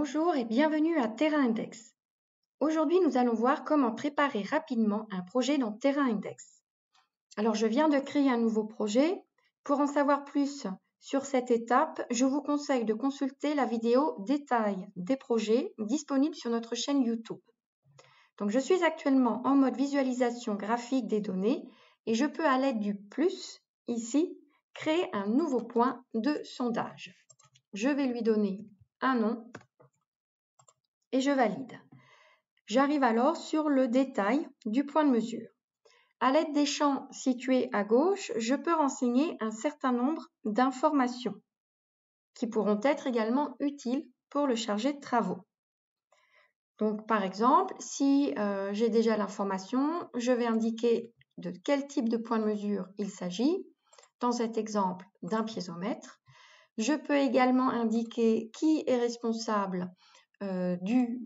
Bonjour et bienvenue à Terrain Index. Aujourd'hui, nous allons voir comment préparer rapidement un projet dans Terrain Index. Alors, je viens de créer un nouveau projet. Pour en savoir plus sur cette étape, je vous conseille de consulter la vidéo Détail des projets disponible sur notre chaîne YouTube. Donc, je suis actuellement en mode visualisation graphique des données et je peux, à l'aide du plus, ici, créer un nouveau point de sondage. Je vais lui donner un nom et je valide. J'arrive alors sur le détail du point de mesure. À l'aide des champs situés à gauche, je peux renseigner un certain nombre d'informations qui pourront être également utiles pour le chargé de travaux. Donc, par exemple, si j'ai déjà l'information, je vais indiquer de quel type de point de mesure il s'agit. Dans cet exemple, d'un piézomètre. Je peux également indiquer qui est responsable du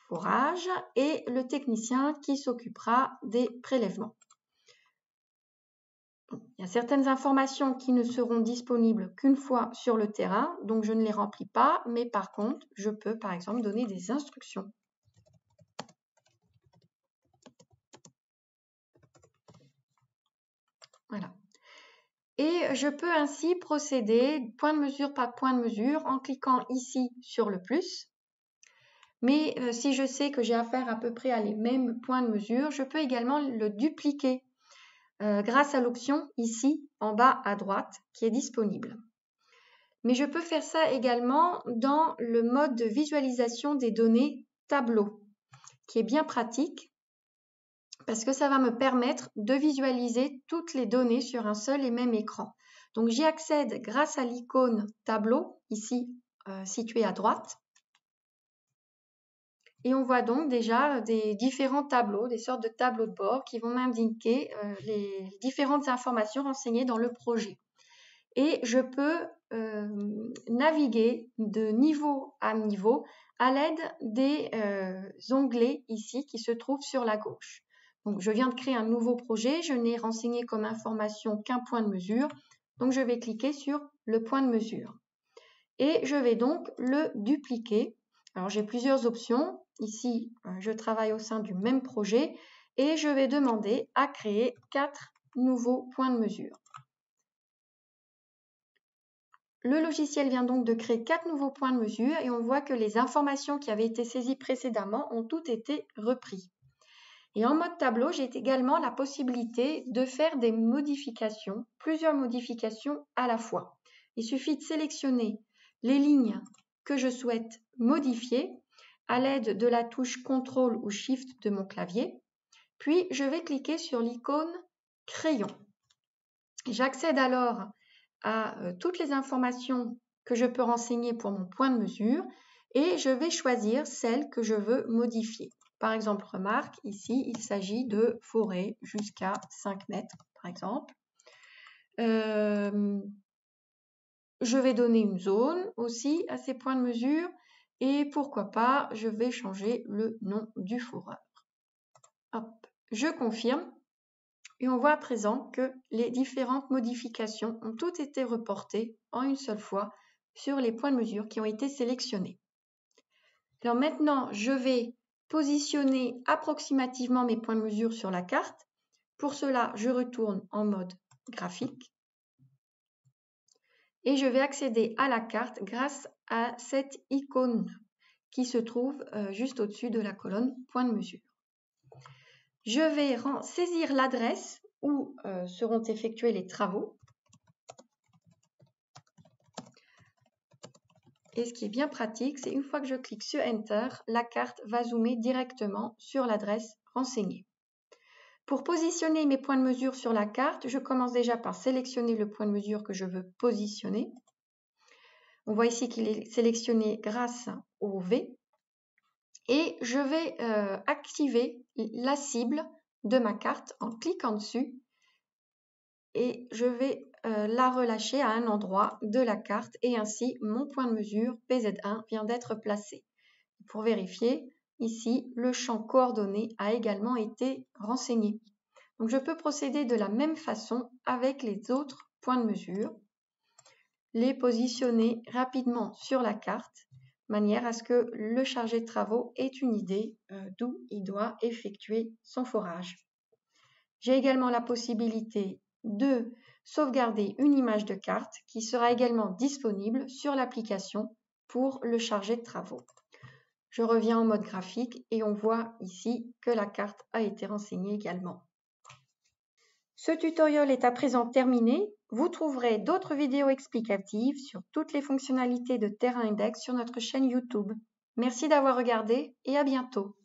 forage et le technicien qui s'occupera des prélèvements. Il y a certaines informations qui ne seront disponibles qu'une fois sur le terrain, donc je ne les remplis pas, mais par contre, je peux par exemple donner des instructions. Voilà. Et je peux ainsi procéder point de mesure par point de mesure en cliquant ici sur le plus. Mais si je sais que j'ai affaire à peu près à les mêmes points de mesure, je peux également le dupliquer grâce à l'option ici en bas à droite qui est disponible. Mais je peux faire ça également dans le mode de visualisation des données tableau qui est bien pratique parce que ça va me permettre de visualiser toutes les données sur un seul et même écran. Donc j'y accède grâce à l'icône tableau ici située à droite. Et on voit donc déjà des différents tableaux, des sortes de tableaux de bord qui vont m'indiquer les différentes informations renseignées dans le projet. Et je peux naviguer de niveau à niveau à l'aide des onglets ici qui se trouvent sur la gauche. Donc je viens de créer un nouveau projet, je n'ai renseigné comme information qu'un point de mesure, donc je vais cliquer sur le point de mesure. Et je vais donc le dupliquer. Alors j'ai plusieurs options. Ici, je travaille au sein du même projet et je vais demander à créer 4 nouveaux points de mesure. Le logiciel vient donc de créer 4 nouveaux points de mesure et on voit que les informations qui avaient été saisies précédemment ont toutes été reprises. Et en mode tableau, j'ai également la possibilité de faire des modifications, plusieurs modifications à la fois. Il suffit de sélectionner les lignes que je souhaite modifier à l'aide de la touche CTRL ou SHIFT de mon clavier. Puis, je vais cliquer sur l'icône crayon. J'accède alors à toutes les informations que je peux renseigner pour mon point de mesure et je vais choisir celle que je veux modifier. Par exemple, remarque, ici, il s'agit de forêt jusqu'à 5 mètres, par exemple. Je vais donner une zone aussi à ces points de mesure et pourquoi pas, je vais changer le nom du foreur. Hop, je confirme et on voit à présent que les différentes modifications ont toutes été reportées en une seule fois sur les points de mesure qui ont été sélectionnés. Alors maintenant, je vais positionner approximativement mes points de mesure sur la carte. Pour cela, je retourne en mode graphique et je vais accéder à la carte grâce à cette icône qui se trouve juste au-dessus de la colonne point de mesure. Je vais saisir l'adresse où seront effectués les travaux. Et ce qui est bien pratique, c'est une fois que je clique sur Enter, la carte va zoomer directement sur l'adresse renseignée. Pour positionner mes points de mesure sur la carte, je commence déjà par sélectionner le point de mesure que je veux positionner. On voit ici qu'il est sélectionné grâce au V. Et je vais activer la cible de ma carte en cliquant dessus. Et je vais la relâcher à un endroit de la carte et ainsi mon point de mesure PZ1 vient d'être placé. Pour vérifier, ici, le champ coordonnées a également été renseigné. Donc je peux procéder de la même façon avec les autres points de mesure, les positionner rapidement sur la carte. manière à ce que le chargé de travaux ait une idée d'où il doit effectuer son forage. J'ai également la possibilité de sauvegarder une image de carte qui sera également disponible sur l'application pour le chargé de travaux. Je reviens en mode graphique et on voit ici que la carte a été renseignée également. Ce tutoriel est à présent terminé. Vous trouverez d'autres vidéos explicatives sur toutes les fonctionnalités de Terra Index sur notre chaîne YouTube. Merci d'avoir regardé et à bientôt.